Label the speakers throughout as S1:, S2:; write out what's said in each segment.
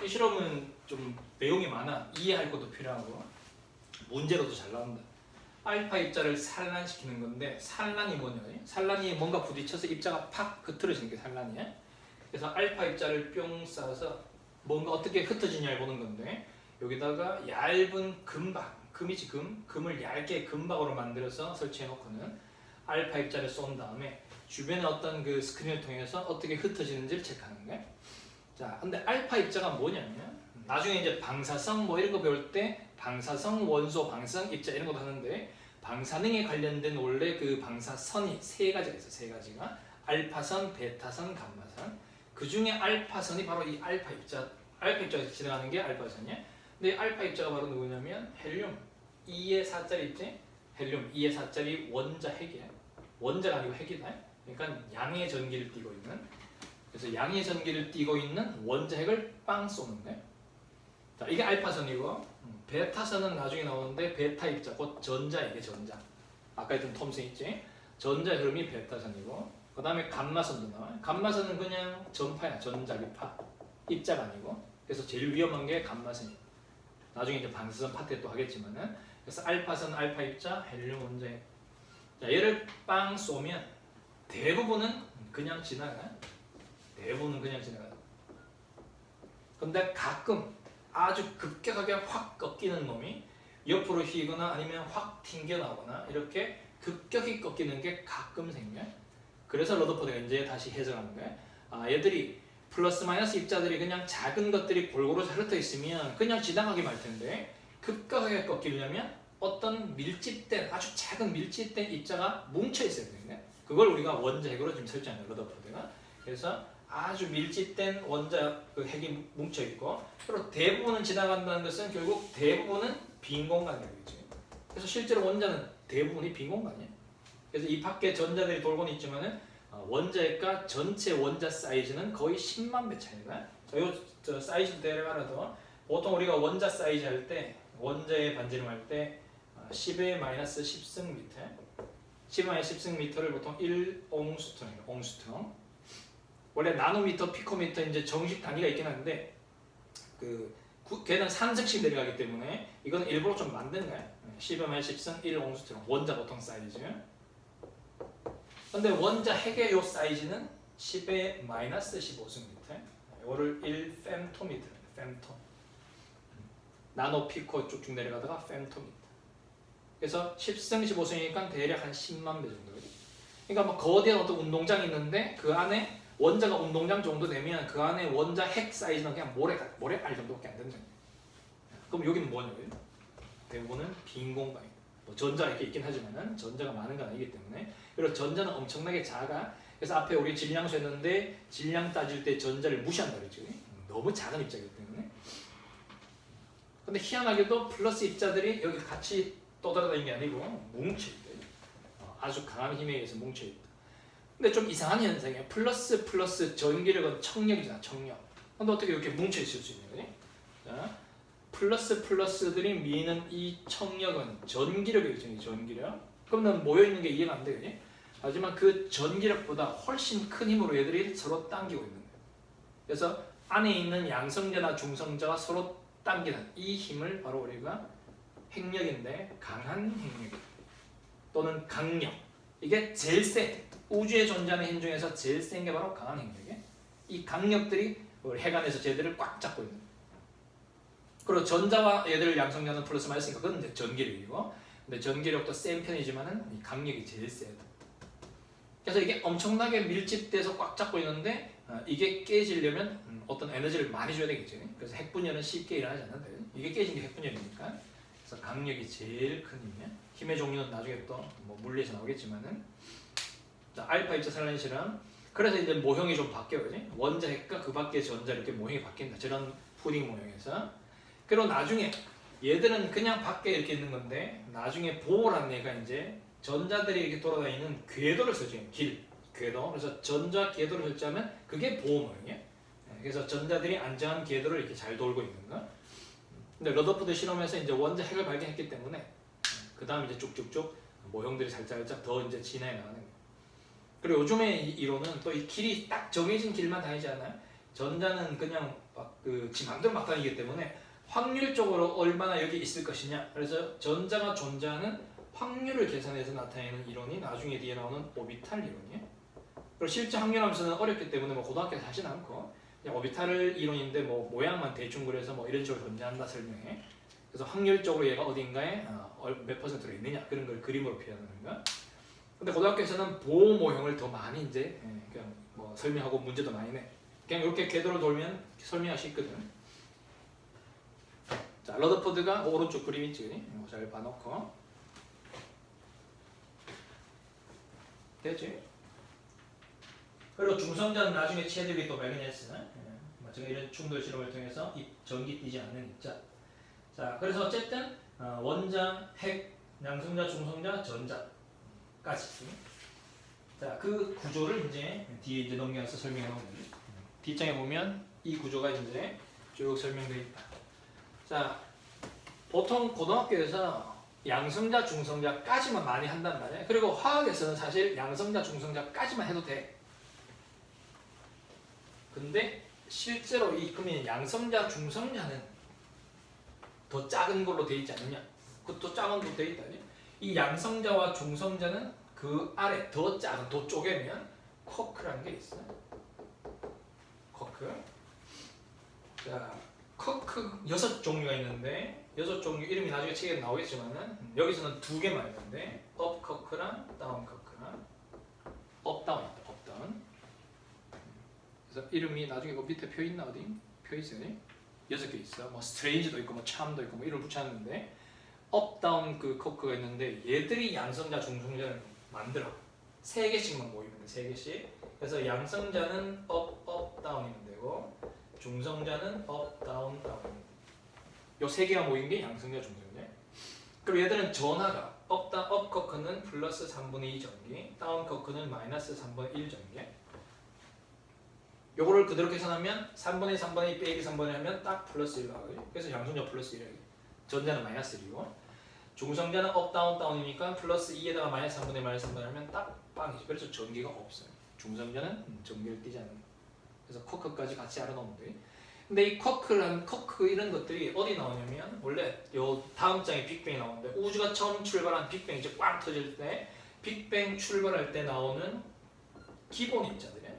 S1: 이 실험은 좀 내용이 많아. 이해할 것도 필요하고 문제로도 잘 나온다. 알파 입자를 산란시키는 건데 산란이 뭐냐? 산란이 뭔가 부딪혀서 입자가 팍 흐트러지는 게 산란이야. 그래서 알파 입자를 뿅 쏴서 뭔가 어떻게 흩어지냐를 보는 건데 여기다가 얇은 금박, 금이지 금을 얇게 금박으로 만들어서 설치해 놓고는 알파 입자를 쏜 다음에 주변에 어떤 그 스크린을 통해서 어떻게 흩어지는지를 체크하는 거야. 자, 근데 알파 입자가 뭐냐면 나중에 이제 방사성 뭐 이런 거 배울 때 방사성 원소, 방사성 입자 이런 것도 하는데 방사능에 관련된 원래 그 방사선이 세 가지가 있어. 세 가지가 알파선, 베타선, 감마선. 그 중에 알파선이 바로 이 알파 입자에서 지나가는 게 알파선이야. 근데 알파 입자가 바로 누구냐면 헬륨 2의 4짜리 있지? 헬륨 2의 4짜리 원자 핵이야. 원자가 아니고 핵이다. 그러니까 양의 전기를 띠고 있는. 그래서 양의 전기를 띠고 있는 원자 핵을 빵 쏘는 거야. 자, 이게 알파선이고 베타선은 나중에 나오는데 베타 입자, 곧 전자 이게 전자. 아까 했던 톰슨 있지? 전자 흐름이 베타선이고 그 다음에 감마선도 나와요. 감마선은 그냥 전파야, 전자기파. 입자가 아니고. 그래서 제일 위험한 게 감마선이에요. 나중에 이제 방사선 파트에 또 하겠지만은. 그래서 알파선, 알파 입자, 헬륨 원자 핵. 자, 얘를 빵 쏘면 대부분은 그냥 지나가. 대부분은 그냥 지나가. 근데 가끔 아주 급격하게 확 꺾이는 놈이 옆으로 휘거나 아니면 확 튕겨나오거나 이렇게 급격히 꺾이는 게 가끔 생겨. 그래서 러더포드가 이제 다시 해석하는 거야. 아, 얘들이 플러스 마이너스 입자들이 그냥 작은 것들이 골고루 흩어 있으면 그냥 지나가게 말 텐데 급격하게 꺾이려면 어떤 밀집된 아주 작은 밀집된 입자가 뭉쳐 있어야 되는데 그걸 우리가 원자 핵으로 지금 설정하는 러더포드가. 그래서 아주 밀집된 원자 그 핵이 뭉쳐 있고 그리고 대부분은 지나간다는 것은 결국 대부분은 빈 공간이겠죠. 그래서 실제로 원자는 대부분이 빈 공간이에요. 그래서 이 밖에 전자들이 돌고는 있지만은 원자핵과 전체 원자 사이즈는 거의 10만 배 차이다. 저 사이즈 대략하나도 보통 우리가 원자 사이즈 할 때 원자의 반지름 할 때 10의 마이너스 10승 미터 10의 마이너스 10승 미터를 보통 1옹스트롱이에요. 옹스트롱. 원래 나노미터, 피코미터 이제 정식 단위가 있긴 한데 걔는 3승씩 내려가기 때문에 이건 일부러 좀 만든 거야. 10의 마이너스 10승 1옹스트롱 원자 보통 사이즈. 근데 원자 핵의 요 사이즈는 10의 마이너스 15승미터. 이거를 1fem토미터. fem토. 나노 피코 쭉쭉 내려가다가 fem토미터. 그래서 10승 15승이니까 대략 한 10만 배 정도. 그러니까 뭐 거대한 어떤 운동장이 있는데 그 안에 원자가 운동장 정도 되면 그 안에 원자 핵 사이즈는 그냥 모래알 정도밖에 안 된다. 그럼 여기는 뭐냐고요? 대부분은 빈 공간이에요. 뭐 전자 이렇게 있긴 하지만은 전자가 많은 건 아니기 때문에. 그리고 전자는 엄청나게 작아. 그래서 앞에 우리 질량수 했는데 질량 따질 때 전자를 무시한다 그랬죠. 너무 작은 입자이기 때문에. 근데 희한하게도 플러스 입자들이 여기 같이 떠돌아다니는 게 아니고 뭉쳐있대. 아주 강한 힘에 의해서 뭉쳐있다. 근데 좀 이상한 현상이야. 플러스 전기력은 청력이잖아. 청력. 근데 어떻게 이렇게 뭉쳐있을 수 있는 거지? 자, 플러스들이 미는 이 청력은 전기력이겠죠. 전기력. 그럼 난 모여있는 게 이해가 안 돼. 그지? 하지만 그 전기력보다 훨씬 큰 힘으로 얘들이 서로 당기고 있는 거예요. 그래서 안에 있는 양성자나 중성자가 서로 당기는 이 힘을 바로 우리가 핵력인데 강한 핵력 또는 강력. 이게 제일 세. 우주에 존재하는 힘 중에서 제일 센 게 바로 강한 핵력이에요. 이 강력들이 핵 안에서 쟤들을 꽉 잡고 있는 거예요. 그리고 전자와 얘들 양성자는 플러스 마이너스니까 그건 이제 전기력이고 근데 전기력도 센 편이지만은 이 강력이 제일 세다. 그래서 이게 엄청나게 밀집돼서 꽉 잡고 있는데 이게 깨지려면 어떤 에너지를 많이 줘야 되겠죠. 그래서 핵분열은 쉽게 일어나지 않는다. 이게 깨진 게 핵분열이니까. 그래서 강력이 제일 큰 힘이야. 힘의 종류는 나중에 또 뭐 물리에서 나오겠지만은. 자, 알파 입자 산란 실험. 그래서 이제 모형이 좀 바뀌어요. 그지? 원자 핵과 그 밖의 전자 이렇게 모형이 바뀐다. 저런 푸딩 모형에서. 그리고 나중에 얘들은 그냥 밖에 이렇게 있는 건데 나중에 보호라는 애가 이제 전자들이 이렇게 돌아다니는 궤도를 설정해요. 궤도. 그래서 전자 궤도를 설정하면 그게 보호 모형이에요. 그래서 전자들이 안정한 궤도를 이렇게 잘 돌고 있는 거. 근데 러더포드 실험에서 이제 원자 핵을 발견했기 때문에 그 다음 이제 쭉쭉쭉 모형들이 살짝 더 이제 진화해 나가는 거예요. 그리고 요즘의 이론은 또 이 길이 딱 정해진 길만 다니지 않아요. 전자는 그냥 지 맘대로 막 다니기 때문에 확률적으로 얼마나 여기 있을 것이냐. 그래서 전자가 존재하는 확률을 계산해서 나타내는 이론이 나중에 뒤에 나오는 오비탈 이론이에요. 그리고 실제 확률함수는 어렵기 때문에 뭐 고등학교에서 하진 않고 그냥 오비탈 이론인데 뭐 모양만 대충 그려서 뭐 이런 식으로 존재한다 설명해. 그래서 확률적으로 얘가 어딘가에 몇 %로 있느냐 그런 걸 그림으로 표현하는 거. 근데 고등학교에서는 보호 모형을 더 많이 이제 그냥 뭐 설명하고 문제도 많이 내. 그냥 이렇게 궤도로 돌면 설명할 수 있거든. 자, 러더포드가 오른쪽 그림 있지? 잘 봐놓고 되지? 그리고 중성자는 나중에 체들이 또 발견했으나 제가 이런 충돌 실험을 통해서 이 전기 뛰지 않는 입자. 자, 그래서 어쨌든 원자, 핵, 양성자, 중성자, 전자까지. 자, 그 구조를 이제 뒤에 이제 넘겨서 설명해 놓으면 뒷장에 보면 이 구조가 이제 쭉 설명되어 있다. 자, 보통 고등학교에서 양성자, 중성자까지만 많이 한단 말이에요. 그리고 화학에서는 사실 양성자, 중성자까지만 해도 돼. 근데 실제로 그러면 양성자, 중성자는 더 작은 걸로 돼 있지 않느냐? 그것도 작은 걸로 돼 있다. 이 양성자와 중성자는 그 아래 더 작은, 더 쪼개면 쿼크라는 게 있어요. 쿼크. 자, 쿼크 6종류가 있는데 6종류 이름이 나중에 책에 나오겠지만은 여기서는 2개만 있는데 업 쿼크랑 다운 쿼크랑 업 다운 있다. 업 다운. 그래서 이름이 나중에 그 밑에 표 있나 어디? 표 있어요. 6개 있어. 뭐 스트레인지도 있고 뭐 참도 있고 뭐 이름 붙였는데 업 다운 그 쿼크가 있는데 얘들이 양성자, 중성자를 만들어. 3개씩만 모이면 돼. 3개씩. 그래서 양성자는 업 다운이면 되고 중성자는 업 다운 다운. 요 3개가 모인 게 양성자, 중성자. 그리고 얘들은 전하가 업 쿼크는 플러스 3분의 2 전기, 다운 쿼크는 마이너스 3분의 1 전기. 요거를 그대로 계산하면 3분의 3분의 2 빼기 3분의 1 하면 딱 플러스 1 나와요. 그래서 양성자 플러스 1이에요. 전자는 마이너스 1이고 중성자는 업 다운 다운이니까 플러스 2에다가 마이너스 3분의 1 마이너스 3분의 1 하면 딱 빵이죠. 그래서 전기가 없어요. 중성자는 전기를 띠지 않는. 그래서 쿼크까지 같이 알아놓으면 돼. 근데 이 쿼크 이런 것들이 어디 나오냐면 원래 요 다음 장에 빅뱅이 나오는데 우주가 처음 출발한 빅뱅이 이제 꽝 터질 때 빅뱅 출발할 때 나오는 기본 입자들이에요.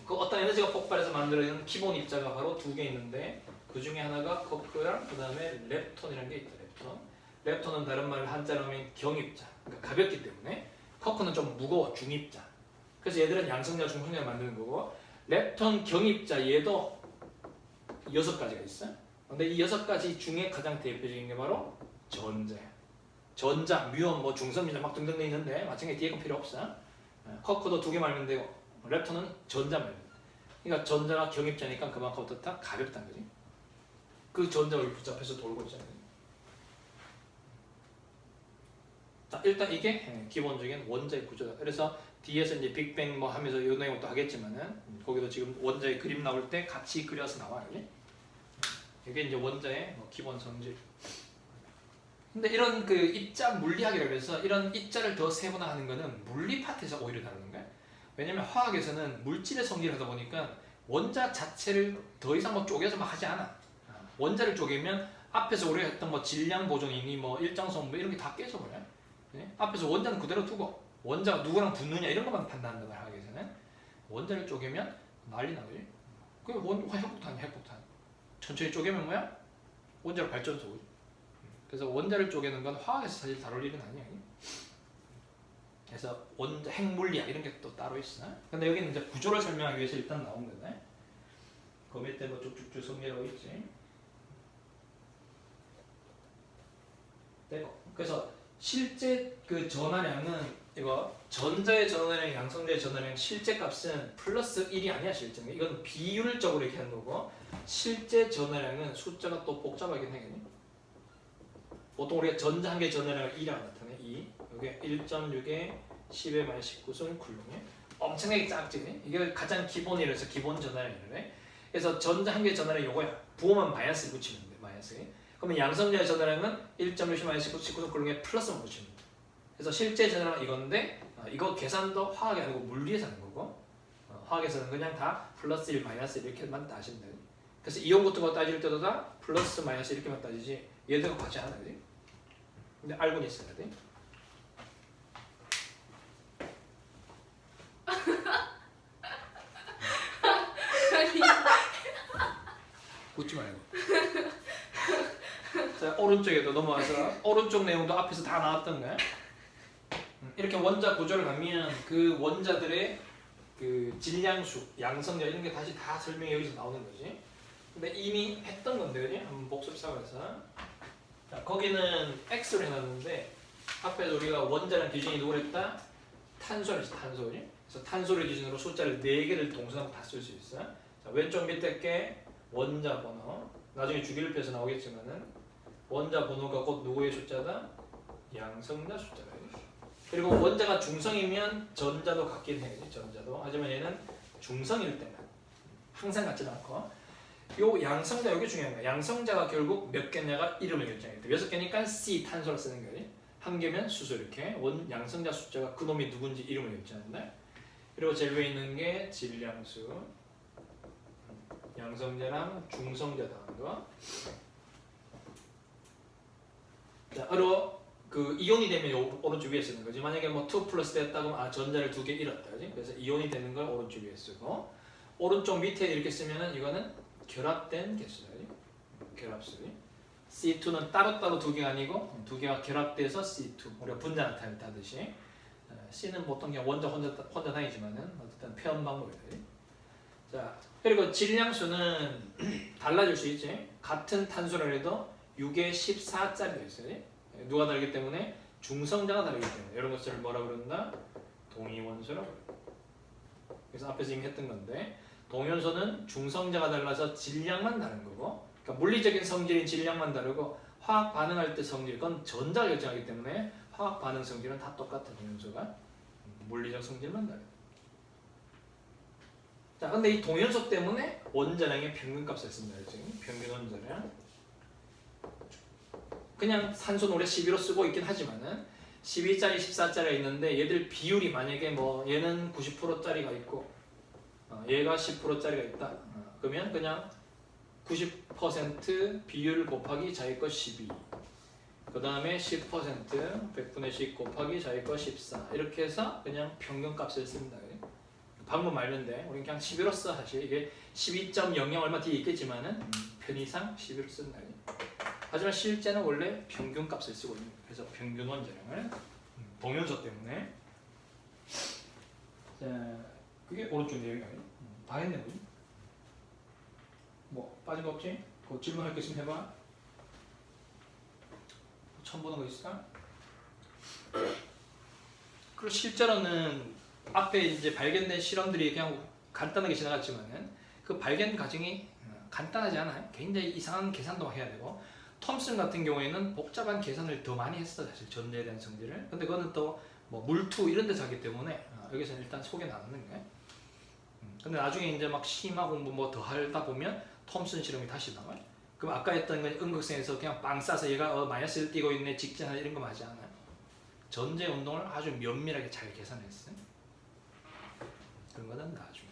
S1: 그 어떤 에너지가 폭발해서 만들어지는 기본 입자가 바로 2개 있는데 그 중에 하나가 쿼크랑 그 다음에 렙톤이라는 게 있다. 렙톤은 다른 말로 한자로 하면 경입자, 그러니까 가볍기 때문에 쿼크는 좀 무거워, 중입자. 그래서 얘들은 양성자, 중성자를 만드는 거고 렙톤 경입자 얘도 6가지가 있어. 근데 이 6가지 중에 가장 대표적인 게 바로 전자야. 전자, 뮤온, 뭐 중성자 막 등등 돼 있는데 마찬가지 뒤에 건 필요 없어. 쿼크도 2개 말면 되고 렙톤은 전자 말면 돼. 그러니까 전자가 경입자니까 그만큼 어떻다? 가볍다는 거지. 그 전자가 붙잡혀서 돌고 있잖아요. 자, 일단 이게 기본적인 원자의 구조다. 그래서 뒤에서 이제 빅뱅 뭐 하면서 이 내용 또 하겠지만은 거기도 지금 원자의 그림 나올 때 같이 그려서 나와요. 이게 이제 원자의 뭐 기본 성질. 근데 이런 그 입자 물리학이라고 해서 이런 입자를 더 세분화하는 거는 물리 파트에서 오히려 다루는 거야. 왜냐면 화학에서는 물질의 성질을 하다 보니까 원자 자체를 더 이상 뭐 쪼개서 막 하지 않아. 원자를 쪼개면 앞에서 우리가 했던 뭐 질량 보존이니 뭐 일정성 뭐 이런 게 다 깨져버려. 네? 앞에서 원자는 그대로 두고 원자가 누구랑 붙느냐 이런 것만 판단한단 말이야. 화학에서는 원자를 쪼개면 난리 나거지. 그 핵폭탄이 핵폭탄. 천천히 쪼개면 뭐야? 원자력 발전소지. 그래서 원자를 쪼개는 건 화학에서 사실 다룰 일은 아니야. 그래서 원자 핵물리학 이런 게 또 따로 있어. 근데 여기는 이제 구조를 설명하기 위해서 일단 나온 거네. 그 밑에 뭐 쭉쭉쭉 정리하고 있지. 되고. 그래서 실제 그 전하량은 이거 전자의 전하량, 양성자의 전하량 실제 값은 플러스 1이 아니야 실제는. 이건 비율적으로 이렇게 하는 거고 실제 전하량은 숫자가 또 복잡하긴 해. 보통 우리가 전자 한 개 전하량을 2라고 나타내. 2. 이게 1.6에 10의 만 19승 쿨롱에 엄청나게 작지. 이게 가장 기본이라서 기본 전하량이래. 그래서 전자 한 개 전하량 요거야. 부호만 마이너스 붙이면 돼. 마이너스. 그러면 양성자의 전하량은 1.6 마이너스 19승 쿨롱에 플러스만 붙이면 돼. 그래서 실제 전하량 이건데 이거 계산도 화학이 아니고 물리에서 하는 거고 화학에서는 그냥 다 플러스 1 마이너스 1 이렇게만 다 하시면 돼요. 그래서 이온 같은 거 따질 때도 다 플러스 마이너스 이렇게만 따지지 얘들과 같이 하나 그지? 근데 알고는 있어야 돼. 웃지 말고. 자, 오른쪽에도 넘어와서 오른쪽 내용도 앞에서 다 나왔던 거야. 이렇게 원자 구조를 가면 그 원자들의 그 질량수, 양성자 이런 게 다시 다 설명이 여기서 나오는 거지. 근데 이미 했던 건데, 그지? 한번 복습 삼아서. 자, 거기는 X로 해놨는데 앞에서 우리가 원자란 기준이 누구랬다? 탄소를 했어, 탄소. 그지? 그래서 탄소를 기준으로 숫자를 4개를 동선하고 다 쓸 수 있어. 자, 왼쪽 밑에 게 원자 번호. 나중에 주기율표에서 나오겠지만은 원자 번호가 곧 누구의 숫자다? 양성자 숫자다. 그리고 원자가 중성이면 전자도 같긴 해. 전자도. 하지만 얘는 중성일 때만. 항상 같지는 않고. 요 양성자 여기 중요한 거야. 양성자가 결국 몇 개냐가 이름을 결정해. 6개니까 C 탄소를 쓰는 거지. 한 개면 수소 이렇게. 원 양성자 숫자가 그놈이 누군지 이름을 결정한다. 그리고 제일 위에 있는 게 질량수. 양성자랑 중성자 더한 거. 자, 그 이온이 되면 오른쪽 위에 쓰는 거지. 만약에 뭐 2 플러스 됐다고 하면 전자를 2개 잃었다. 그지? 그래서 이온이 되는 걸 오른쪽 위에 쓰고 오른쪽 밑에 이렇게 쓰면은 이거는 결합된 개수다. 그지? 결합수. C2는 따로따로 2개가 아니고 2개가 결합돼서 C2. 우리가 분자 나타낼 때 하듯이. C는 보통 그냥 원자 혼자 다니지만은 어쨌든 표현 방법이다. 그지? 자, 그리고 질량수는 달라질 수 있지. 같은 탄소를 해도 6에 14짜리가 있어요. 누가 다르기 때문에 중성자가 다르기 때문에 이런 것들을 뭐라 그런다? 동위원소라고 그래요. 그래서 앞에서 이미 했던 건데 동위원소는 중성자가 달라서 질량만 다른 거고 그러니까 물리적인 성질인 질량만 다르고 화학 반응할 때 성질 그건 전자가 결정하기 때문에 화학 반응 성질은 다 똑같아. 동위원소가 물리적 성질만 다르다. 자, 근데 이 동위원소 때문에 원자량의 평균값을 쓴다. 지금 평균 원자량. 그냥 산소는 우리가 12로 쓰고 있긴 하지만은 12짜리, 14짜리가 있는데 얘들 비율이 만약에 뭐 얘는 90%짜리가 있고 얘가 10%짜리가 있다. 그러면 그냥 90% 비율 곱하기 자기 거 12. 그 다음에 10% 100분의 10 곱하기 자기 거 14. 이렇게 해서 그냥 평균값을 씁니다. 방법 말는데 우리는 그냥 11로 써. 사실 이게 12.00 얼마 뒤에 있겠지만은 편의상 11로 쓴다. 하지만 실제는 원래 평균값을 쓰고 있는 거예요. 그래서 평균 원자량을 동위원소 때문에. 자, 그게 오른쪽 내용이야. 다 했네, 우리. 뭐 빠진 거 없지? 그 질문할 거 있으면 해봐. 처음 보는 거 있을까? 그리고 실제로는 앞에 이제 발견된 실험들이 그냥 간단하게 지나갔지만은 그 발견 과정이 간단하지 않아요. 굉장히 이상한 계산도 해야 되고. 톰슨 같은 경우에는 복잡한 계산을 더 많이 했어. 사실 전자에 대한 성질을. 근데 그거는 또 뭐 물투 이런 데서 하기 때문에 여기서는 일단 소개 나누는 거야. 근데 나중에 이제 막 심화 공부 뭐 더 하다 보면 톰슨 실험이 다시 나와요. 그럼 아까 했던 건 음극성에서 그냥 빵 싸서 얘가 마이너스를 띄고 있네 직전하네 이런 거 하지 않아요. 전제 운동을 아주 면밀하게 잘 계산했어요. 그런 거는 나중에.